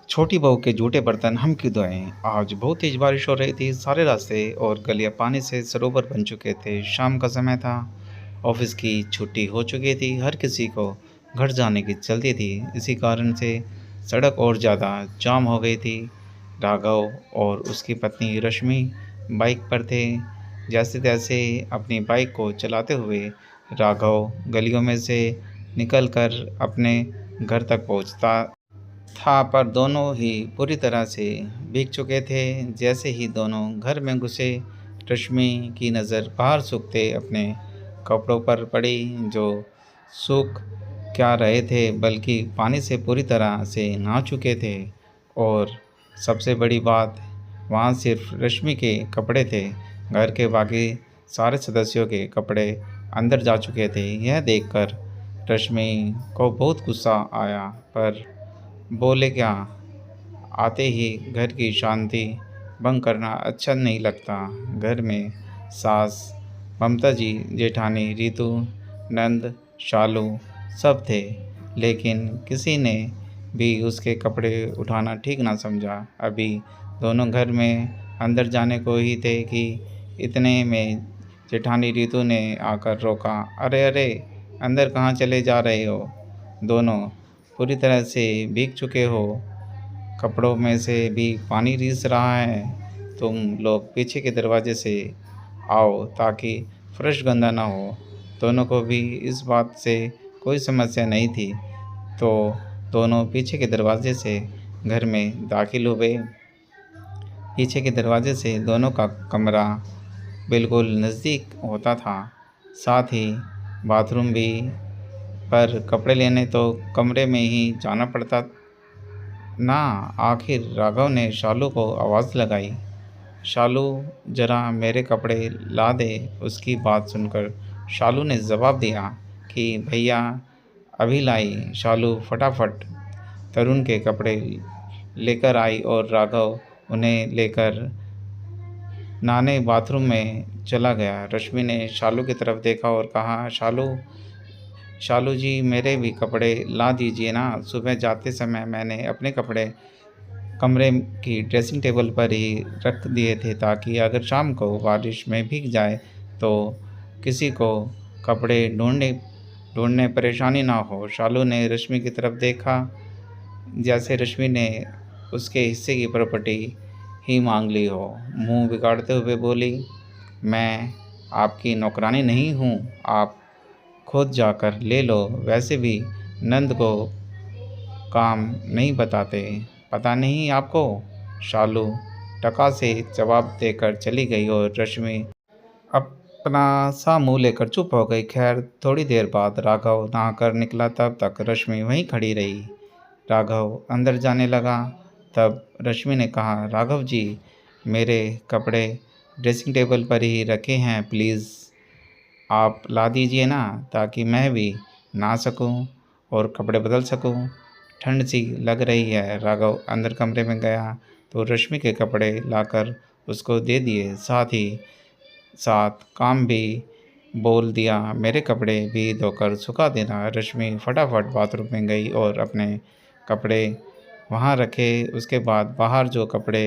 छोटी बहू के जूठे बर्तन हम क्यों धोएं। आज बहुत तेज बारिश हो रही थी। सारे रास्ते और गलियां पानी से सरोवर बन चुके थे। शाम का समय था। ऑफिस की छुट्टी हो चुकी थी। हर किसी को घर जाने की जल्दी थी। इसी कारण से सड़क और ज़्यादा जाम हो गई थी। राघव और उसकी पत्नी रश्मि बाइक पर थे। जैसे तैसे अपनी बाइक को चलाते हुए राघव गलियों में से निकलकर अपने घर तक पहुंचता था, पर दोनों ही पूरी तरह से भीग चुके थे। जैसे ही दोनों घर में घुसे, रश्मि की नज़र बाहर सूखते अपने कपड़ों पर पड़ी, जो सूख क्या रहे थे बल्कि पानी से पूरी तरह से नहा चुके थे। और सबसे बड़ी बात, वहाँ सिर्फ रश्मि के कपड़े थे। घर के बाकी सारे सदस्यों के कपड़े अंदर जा चुके थे। यह देखकर रश्मि को बहुत गुस्सा आया, पर बोले क्या। आते ही घर की शांति भंग करना अच्छा नहीं लगता। घर में सास ममता जी, जेठानी रीतू, नंद, शालू सब थे, लेकिन किसी ने भी उसके कपड़े उठाना ठीक ना समझा। अभी दोनों घर में अंदर जाने को ही थे कि इतने में जेठानी रीतू ने आकर रोका। अरे अरे, अंदर कहाँ चले जा रहे हो? दोनों पूरी तरह से भीग चुके हो। कपड़ों में से भी पानी रिस रहा है। तुम लोग पीछे के दरवाजे से आओ ताकि फर्श गंदा ना हो। दोनों को भी इस बात से कोई समस्या नहीं थी, तो दोनों पीछे के दरवाजे से घर में दाखिल हुए। पीछे के दरवाजे से दोनों का कमरा बिल्कुल नज़दीक होता था, साथ ही बाथरूम भी। पर कपड़े लेने तो कमरे में ही जाना पड़ता ना। आखिर राघव ने शालू को आवाज़ लगाई, शालू, ज़रा मेरे कपड़े ला दे। उसकी बात सुनकर शालू ने जवाब दिया कि भैया अभी लाई। शालू फटाफट तरुण के कपड़े लेकर आई और राघव उन्हें लेकर नहाने बाथरूम में चला गया। रश्मि ने शालू की तरफ देखा और कहा, शालू, शालू जी, मेरे भी कपड़े ला दीजिए ना। सुबह जाते समय मैंने अपने कपड़े कमरे की ड्रेसिंग टेबल पर ही रख दिए थे, ताकि अगर शाम को बारिश में भीग जाए तो किसी को कपड़े ढूंढने ढूंढने परेशानी ना हो। शालू ने रश्मि की तरफ देखा, जैसे रश्मि ने उसके हिस्से की प्रॉपर्टी ही मांग ली हो। मुंह बिगाड़ते हुए बोली, मैं आपकी नौकरानी नहीं हूँ, आप खुद जाकर ले लो। वैसे भी नंद को काम नहीं बताते, पता नहीं आपको। शालू टका से जवाब देकर चली गई और रश्मि अपना सा मुँह लेकर चुप हो गई। खैर, थोड़ी देर बाद राघव नहाकर निकला, तब तक रश्मि वहीं खड़ी रही। राघव अंदर जाने लगा, तब रश्मि ने कहा, राघव जी, मेरे कपड़े ड्रेसिंग टेबल पर ही रखे हैं, प्लीज़ आप ला दीजिए ना, ताकि मैं भी नहा सकूं और कपड़े बदल सकूं। ठंड सी लग रही है। राघव अंदर कमरे में गया तो रश्मि के कपड़े लाकर उसको दे दिए, साथ ही साथ काम भी बोल दिया, मेरे कपड़े भी धोकर सुखा देना। रश्मि फटाफट बाथरूम में गई और अपने कपड़े वहाँ रखे। उसके बाद बाहर जो कपड़े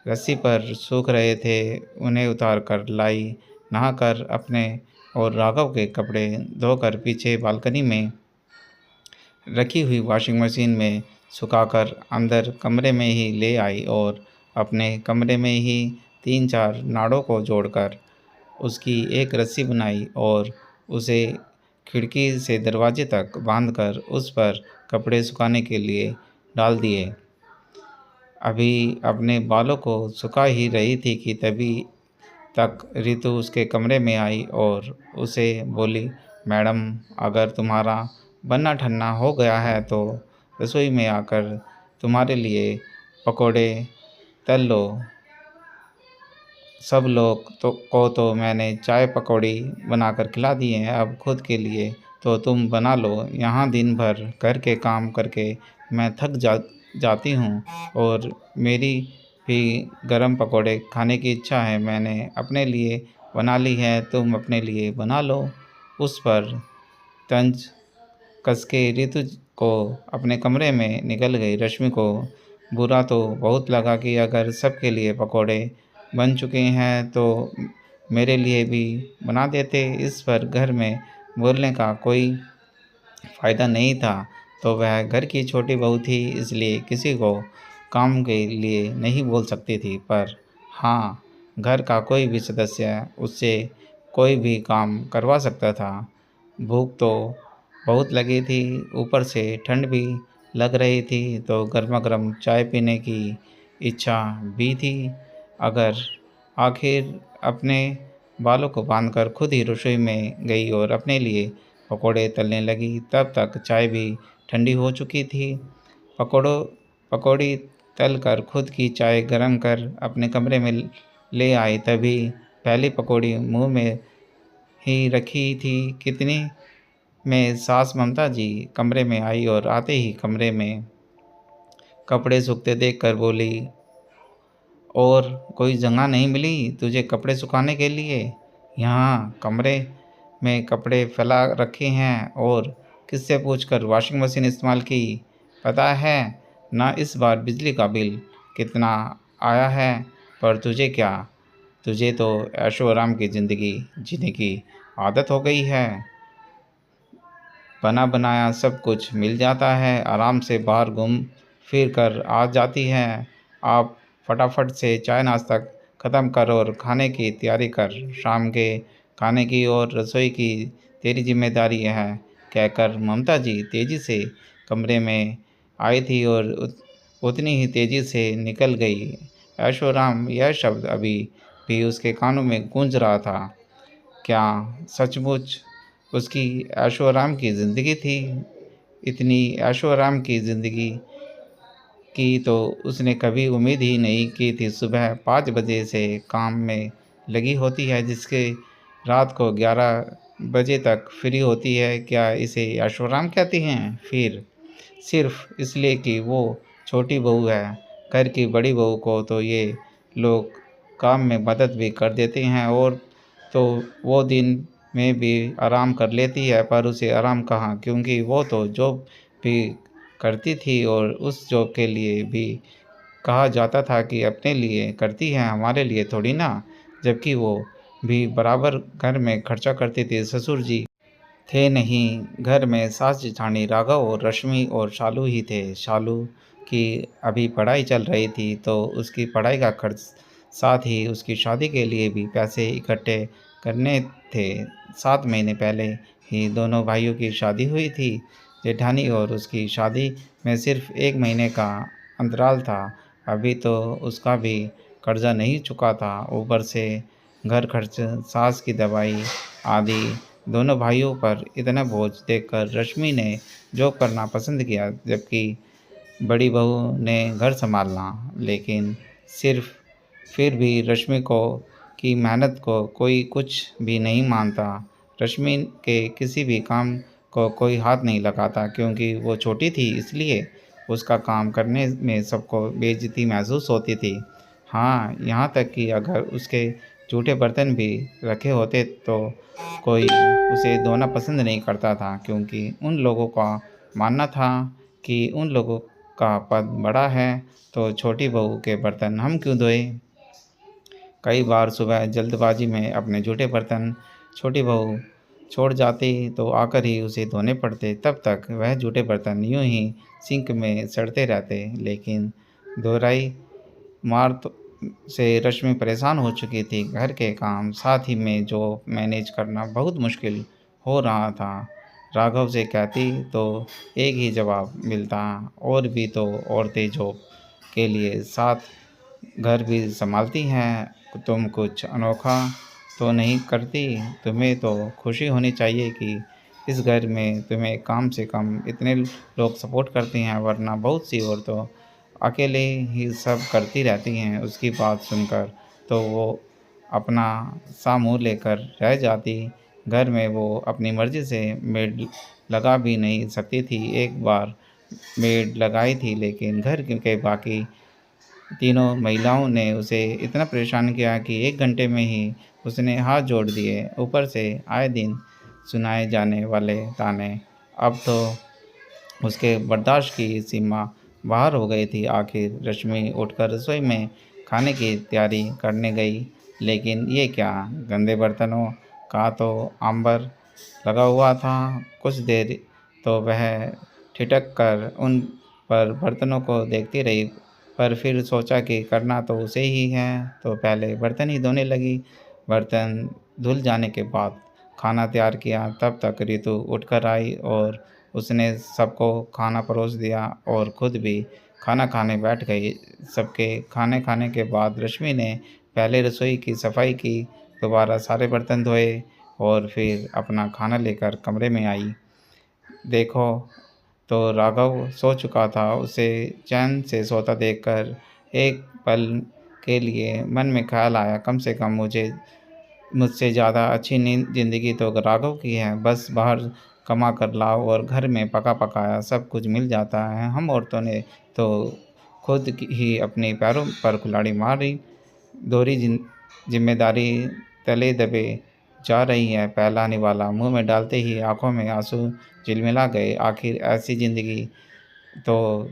रस्सी पर सूख रहे थे उन्हें उतार कर लाई। नहाकर अपने और राघव के कपड़े धोकर पीछे बालकनी में रखी हुई वॉशिंग मशीन में सुखाकर अंदर कमरे में ही ले आई और अपने कमरे में ही 3-4 नाड़ों को जोड़कर उसकी एक रस्सी बनाई और उसे खिड़की से दरवाजे तक बांधकर उस पर कपड़े सुखाने के लिए डाल दिए। अभी अपने बालों को सुखा ही रही थी कि तभी तक रितु उसके कमरे में आई और उसे बोली, मैडम, अगर तुम्हारा बनना ठन्ना हो गया है तो रसोई में आकर तुम्हारे लिए पकोड़े तल लो। सब लोग तो मैंने चाय पकौड़ी बनाकर खिला दिए हैं, अब खुद के लिए तो तुम बना लो। यहाँ दिन भर घर के काम करके मैं थक जाती हूँ और मेरी भी गरम पकौड़े खाने की इच्छा है। मैंने अपने लिए बना ली है, तुम अपने लिए बना लो। उस पर तंज कस के ऋतु को अपने कमरे में निकल गई। रश्मि को बुरा तो बहुत लगा कि अगर सबके लिए पकोड़े बन चुके हैं तो मेरे लिए भी बना देते। इस पर घर में बोलने का कोई फ़ायदा नहीं था, तो वह घर की छोटी बहू थी इसलिए किसी को काम के लिए नहीं बोल सकती थी। पर हाँ, घर का कोई भी सदस्य उससे कोई भी काम करवा सकता था। भूख तो बहुत लगी थी, ऊपर से ठंड भी लग रही थी, तो गरमा-गरम चाय पीने की इच्छा भी थी। अगर आखिर अपने बालों को बाँधकर खुद ही रसोई में गई और अपने लिए पकौड़े तलने लगी, तब तक चाय भी ठंडी हो चुकी थी। पकौड़ों पकौड़ी तल कर खुद की चाय गरम कर अपने कमरे में ले आई, तभी पहली पकौड़ी मुँह में ही रखी थी कितनी में सास ममता जी कमरे में आई और आते ही कमरे में कपड़े सूखते देखकर बोली, और कोई जगह नहीं मिली तुझे कपड़े सुखाने के लिए? यहाँ कमरे में कपड़े फैला रखे हैं और किससे पूछकर वॉशिंग मशीन इस्तेमाल की? पता है ना इस बार बिजली का बिल कितना आया है? पर तुझे क्या? तुझे तो ऐशो आराम की ज़िंदगी जीने की आदत हो गई है। बना बनाया सब कुछ मिल जाता है, आराम से बाहर घूम फिर कर आ जाती है। आप फटाफट से चाय नाश्ता ख़त्म कर और खाने की तैयारी कर। शाम के खाने की और रसोई की तेरी जिम्मेदारी है, कहकर ममता जी तेज़ी से कमरे में आई थी और उतनी ही तेज़ी से निकल गई। ऐशोआराम यह शब्द अभी भी उसके कानों में गूंज रहा था। क्या सचमुच उसकी ऐशो-आराम की ज़िंदगी थी? इतनी ऐशो-आराम की ज़िंदगी की तो उसने कभी उम्मीद ही नहीं की थी। सुबह 5 बजे से काम में लगी होती है, जिसके रात को 11 बजे तक फ्री होती है। क्या इसे ऐशो-आराम कहती हैं? फिर सिर्फ़ इसलिए कि वो छोटी बहू है। घर की बड़ी बहू को तो ये लोग काम में मदद भी कर देते हैं और तो वो दिन में भी आराम कर लेती है, पर उसे आराम कहाँ, क्योंकि वो तो जॉब भी करती थी और उस जॉब के लिए भी कहा जाता था कि अपने लिए करती है, हमारे लिए थोड़ी ना। जबकि वो भी बराबर घर में खर्चा करती थी। ससुर जी थे नहीं, घर में सास जेठानी राघव और रश्मि और शालू ही थे। शालू की अभी पढ़ाई चल रही थी, तो उसकी पढ़ाई का खर्च, साथ ही उसकी शादी के लिए भी पैसे इकट्ठे करने थे। 7 महीने पहले ही दोनों भाइयों की शादी हुई थी। जेठानी और उसकी शादी में सिर्फ 1 महीने का अंतराल था। अभी तो उसका भी कर्जा नहीं चुका था, ऊपर से घर खर्च, सास की दवाई आदि। दोनों भाइयों पर इतना बोझ देखकर रश्मि ने जॉब करना पसंद किया, जबकि बड़ी बहू ने घर संभालना। लेकिन सिर्फ फिर भी रश्मि को की मेहनत को कोई कुछ भी नहीं मानता। रश्मि के किसी भी काम को कोई हाथ नहीं लगाता, क्योंकि वो छोटी थी इसलिए उसका काम करने में सबको बेइज्जती महसूस होती थी। हाँ, यहाँ तक कि अगर उसके जूठे बर्तन भी रखे होते तो कोई उसे धोना पसंद नहीं करता था, क्योंकि उन लोगों का मानना था कि उन लोगों का पद बड़ा है, तो छोटी बहू के बर्तन हम क्यों धोएं। कई बार सुबह जल्दबाजी में अपने जूठे बर्तन छोटी बहू छोड़ जाती, तो आकर ही उसे धोने पड़ते। तब तक वह जूठे बर्तन यूं ही सिंक में सड़ते रहते। लेकिन दोहराई मार तो से रश्मि परेशान हो चुकी थी। घर के काम साथ ही में जॉब मैनेज करना बहुत मुश्किल हो रहा था। राघव से कहती तो एक ही जवाब मिलता, और भी तो औरतें जॉब के लिए साथ घर भी संभालती हैं, तुम कुछ अनोखा तो नहीं करती। तुम्हें तो खुशी होनी चाहिए कि इस घर में तुम्हें कम से कम इतने लोग सपोर्ट करते हैं, वरना बहुत सी औरतें अकेले ही सब करती रहती हैं। उसकी बात सुनकर तो वो अपना सा मुँह लेकर रह जाती। घर में वो अपनी मर्ज़ी से मेड लगा भी नहीं सकती थी। एक बार मेड लगाई थी, लेकिन घर के बाकी तीनों महिलाओं ने उसे इतना परेशान किया कि 1 घंटे में ही उसने हाथ जोड़ दिए। ऊपर से आए दिन सुनाए जाने वाले ताने अब तो उसके बर्दाश्त की सीमा बाहर हो गई थी। आखिर रश्मि उठकर रसोई में खाने की तैयारी करने गई, लेकिन ये क्या, गंदे बर्तनों का तो अंबर लगा हुआ था। कुछ देर तो वह ठिठक कर उन पर बर्तनों को देखती रही, पर फिर सोचा कि करना तो उसे ही है, तो पहले बर्तन ही धोने लगी। बर्तन धुल जाने के बाद खाना तैयार किया। तब तक रितु उठकर आई और उसने सबको खाना परोस दिया और खुद भी खाना खाने बैठ गई। सबके खाने खाने के बाद रश्मि ने पहले रसोई की सफाई की, दोबारा सारे बर्तन धोए और फिर अपना खाना लेकर कमरे में आई। देखो तो राघव सो चुका था। उसे चैन से सोता देखकर एक पल के लिए मन में ख्याल आया, कम से कम मुझसे ज़्यादा अच्छी नींद ज़िंदगी तो राघव की है। बस बाहर कमा कर लाओ और घर में पका पकाया सब कुछ मिल जाता है। हम औरतों ने तो ही अपने पैरों पर कुल्हाड़ी मारी। दोहरी जिम्मेदारी तले दबे जा रही है। पहला निवाला मुंह में डालते ही आंखों में आंसू झिलमिला गए। आखिर ऐसी ज़िंदगी तो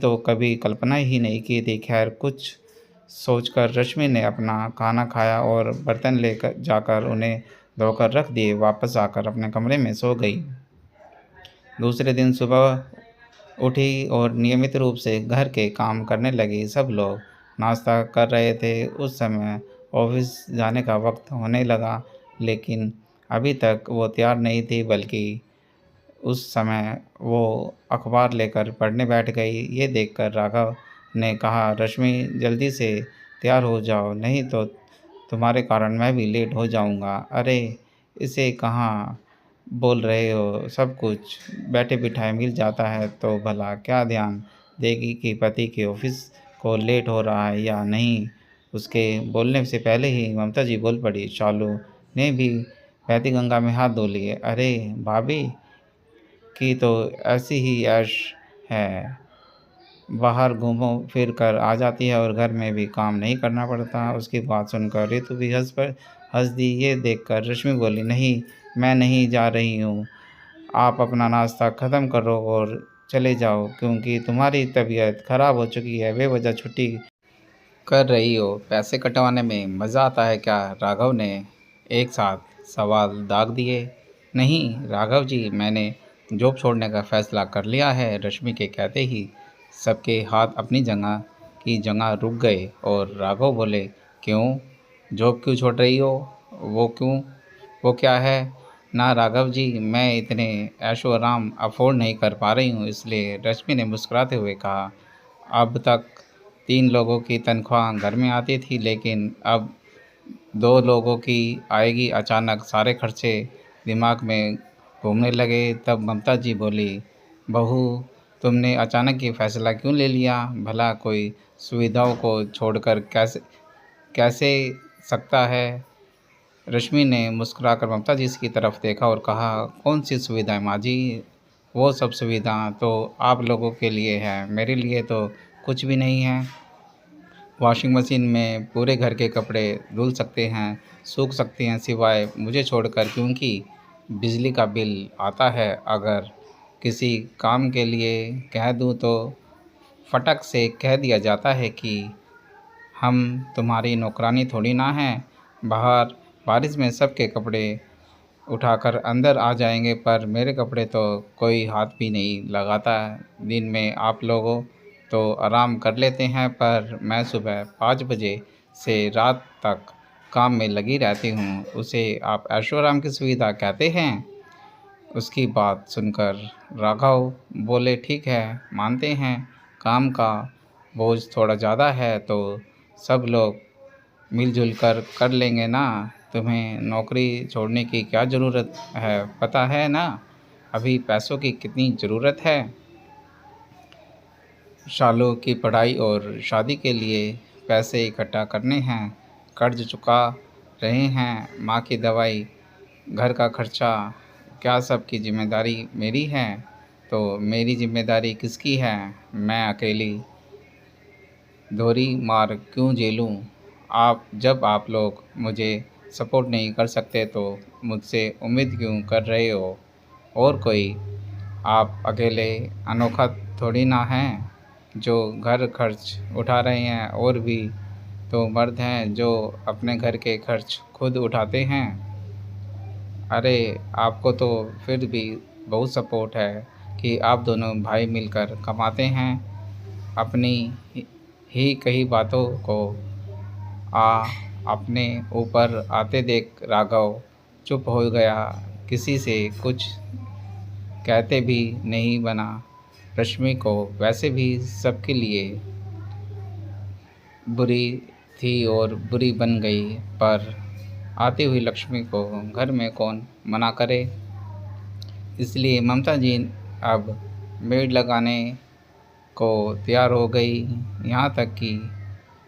तो कभी कल्पना ही नहीं की थी। खैर, कुछ सोचकर रश्मि ने अपना खाना खाया और बर्तन लेकर जाकर उन्हें धोकर रख दिए। वापस आकर अपने कमरे में सो गई। दूसरे दिन सुबह उठी और नियमित रूप से घर के काम करने लगी। सब लोग नाश्ता कर रहे थे। उस समय ऑफिस जाने का वक्त होने लगा, लेकिन अभी तक वो तैयार नहीं थी, बल्कि उस समय वो अखबार लेकर पढ़ने बैठ गई। ये देखकर राघव ने कहा, रश्मि जल्दी से तैयार हो जाओ, नहीं तो तुम्हारे कारण मैं भी लेट हो जाऊंगा। अरे, इसे कहाँ बोल रहे हो, सब कुछ बैठे बिठाए मिल जाता है तो भला क्या ध्यान देगी कि पति के ऑफिस को लेट हो रहा है या नहीं। उसके बोलने से पहले ही ममता जी बोल पड़ी। शालू ने भी बहती गंगा में हाथ धो लिए। अरे भाभी की तो ऐसी ही ऐश है, बाहर घूमो फिर कर आ जाती है और घर में भी काम नहीं करना पड़ता। उसकी बात सुनकर रितु भी हंस दी। ये देखकर रश्मि बोली, नहीं, मैं नहीं जा रही हूँ। आप अपना नाश्ता ख़त्म करो और चले जाओ, क्योंकि तुम्हारी तबीयत खराब हो चुकी है। बेवजह छुट्टी कर रही हो, पैसे कटवाने में मज़ा आता है क्या? राघव ने एक साथ सवाल दाग दिए। नहीं राघव जी, मैंने जॉब छोड़ने का फ़ैसला कर लिया है। रश्मि के कहते ही सबके हाथ अपनी जगह की जगह रुक गए और राघव बोले, क्यों? जॉब क्यों छोड़ रही हो? वो क्यों? वो क्या है? ना राघव जी, मैं इतने ऐशो आराम अफोर्ड नहीं कर पा रही हूँ, इसलिए। रश्मि ने मुस्कुराते हुए कहा, अब तक 3 लोगों की तनख्वाह घर में आती थी, लेकिन अब 2 लोगों की आएगी। अचानक सारे खर्चे दिमाग में घूमने लगे। तब ममता जी बोली, बहू, तुमने अचानक ये फैसला क्यों ले लिया? भला कोई सुविधाओं को छोड़कर कैसे कैसे सकता है? रश्मि ने मुस्कुराकर ममता जी की तरफ देखा और कहा, कौन सी सुविधाएं माँ जी? वो सब सुविधा तो आप लोगों के लिए है, मेरे लिए तो कुछ भी नहीं है। वॉशिंग मशीन में पूरे घर के कपड़े धुल सकते हैं, सूख सकते हैं, सिवाय मुझे छोड़कर, क्योंकि बिजली का बिल आता है। अगर किसी काम के लिए कह दूँ तो फटक से कह दिया जाता है कि हम तुम्हारी नौकरानी थोड़ी ना हैं। बाहर बारिश में सबके कपड़े उठाकर अंदर आ जाएंगे, पर मेरे कपड़े तो कोई हाथ भी नहीं लगाता। दिन में आप लोगों तो आराम कर लेते हैं, पर मैं सुबह 5 बजे से रात तक काम में लगी रहती हूँ। उसे आप ऐशो आराम की सुविधा कहते हैं? उसकी बात सुनकर राघव बोले, ठीक है, मानते हैं काम का बोझ थोड़ा ज़्यादा है, तो सब लोग मिलजुल कर लेंगे ना। तुम्हें नौकरी छोड़ने की क्या ज़रूरत है, पता है ना अभी पैसों की कितनी ज़रूरत है। शालू की पढ़ाई और शादी के लिए पैसे इकट्ठा करने हैं, कर्ज चुका रहे हैं, माँ की दवाई, घर का खर्चा, क्या सबकी जिम्मेदारी मेरी है? तो मेरी जिम्मेदारी किसकी है? मैं अकेली दोहरी मार क्यों झेलूं? जब आप लोग मुझे सपोर्ट नहीं कर सकते तो मुझसे उम्मीद क्यों कर रहे हो? और कोई आप अकेले अनोखा थोड़ी ना हैं। जो घर खर्च उठा रहे हैं और भी तो मर्द हैं जो अपने घर के खर्च खुद उठाते हैं। अरे आपको तो फिर भी बहुत सपोर्ट है कि आप दोनों भाई मिलकर कमाते हैं। अपनी ही कई बातों को आ अपने ऊपर आते देख राघव चुप हो गया। किसी से कुछ कहते भी नहीं बना। रश्मि को वैसे भी सबके लिए बुरी थी और बुरी बन गई, पर आती हुई लक्ष्मी को घर में कौन मना करे। इसलिए ममता जी अब मेड लगाने को तैयार हो गई। यहाँ तक कि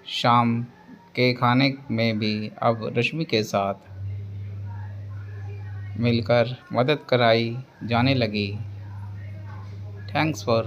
शाम के खाने में भी अब रश्मि के साथ मिलकर मदद कराई जाने लगी। Thanks for